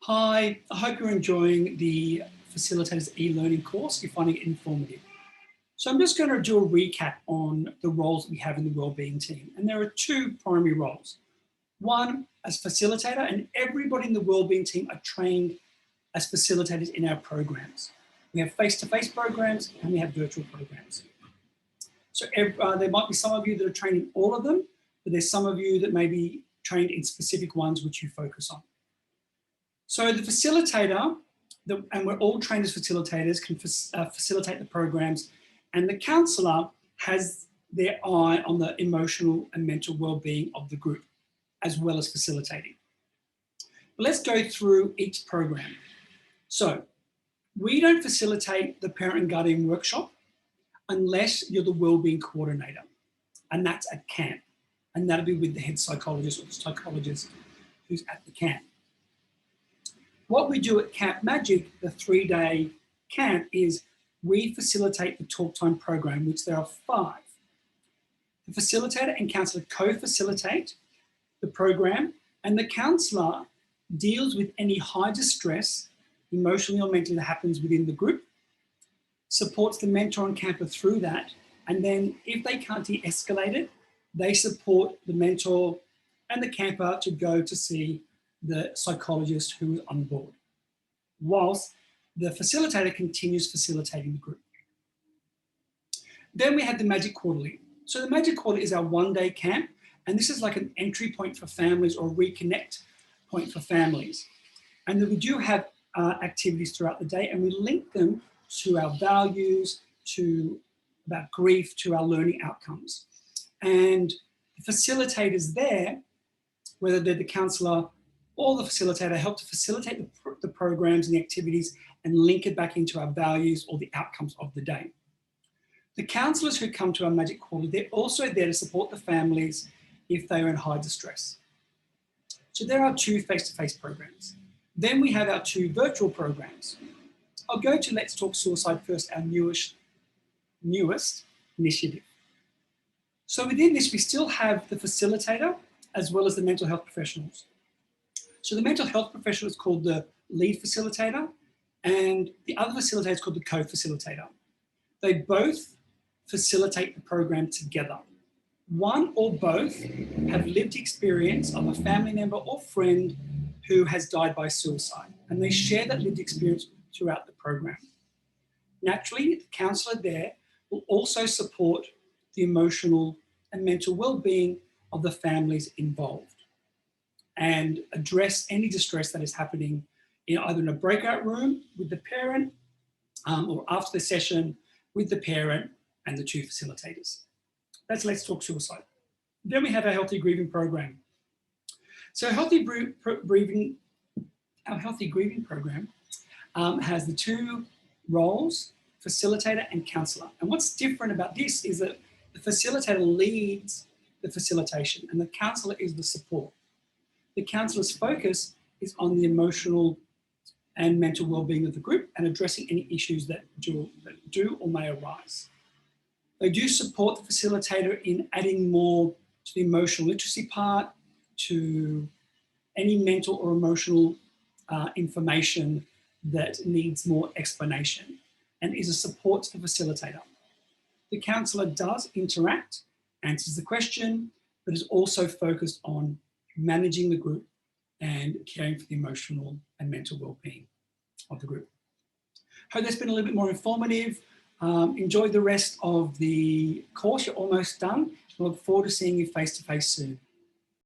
Hi, I hope you're enjoying the Facilitators e-learning course. You're finding it informative. So I'm just going to do a recap on the roles that we have in the wellbeing team. And there are two primary roles. One as facilitator, and everybody in the wellbeing team are trained as facilitators in our programs. We have face-to-face programs and we have virtual programs. So there might be some of you that are trained in all of them, but there's some of you that may be trained in specific ones which you focus on. So the facilitator, and we're all trained as facilitators, can facilitate the programs, and the counsellor has their eye on the emotional and mental well-being of the group, as well as facilitating. But let's go through each program. So we don't facilitate the parent and guardian workshop unless you're the wellbeing coordinator, and that's at camp, and that'll be with the head psychologist or the psychologist who's at the camp. What we do at Camp Magic, the 3-day camp, is we facilitate the talk time program, which there are 5. The facilitator and counsellor co-facilitate the program, and the counsellor deals with any high distress, emotionally or mentally, that happens within the group, supports the mentor and camper through that, and then if they can't de-escalate it, they support the mentor and the camper to go to see the psychologist who is on board, whilst the facilitator continues facilitating the group. Then we have the Magic Quarterly. So the Magic Quarterly is our 1-day camp, and this is like an entry point for families or a reconnect point for families. And then we do have activities throughout the day, and we link them to our values, to about grief, to our learning outcomes. And the facilitators there, whether they're the counsellor or the facilitator, help to facilitate the programs and the activities and link it back into our values or the outcomes of the day. The counsellors who come to our Magic Quarterly, they're also there to support the families if they are in high distress. So there are 2 face-to-face programs. Then we have our 2 virtual programs. I'll go to Let's Talk Suicide first, our newest initiative. So within this, we still have the facilitator as well as the mental health professionals. So the mental health professional is called the lead facilitator, and the other facilitator is called the co-facilitator. They both facilitate the program together. One or both have lived experience of a family member or friend who has died by suicide, and they share that lived experience throughout the program. Naturally, the counsellor there will also support the emotional and mental well-being of the families involved and address any distress that is happening either in a breakout room with the parent or after the session with the parent and the 2 facilitators. That's Let's Talk Suicide. Then we have our Healthy Grieving program. So our Healthy Grieving program has the 2 roles, facilitator and counsellor. And what's different about this is that the facilitator leads the facilitation and the counsellor is the support. The counsellor's focus is on the emotional and mental well-being of the group and addressing any issues that do or may arise. They do support the facilitator in adding more to the emotional literacy part, to any mental or emotional information that needs more explanation, and is a support to the facilitator. The counsellor does interact, answers the question, but is also focused on managing the group and caring for the emotional and mental well-being of the group. Hope that's been a little bit more informative. Enjoy the rest of the course. You're almost done. I look forward to seeing you face-to-face soon.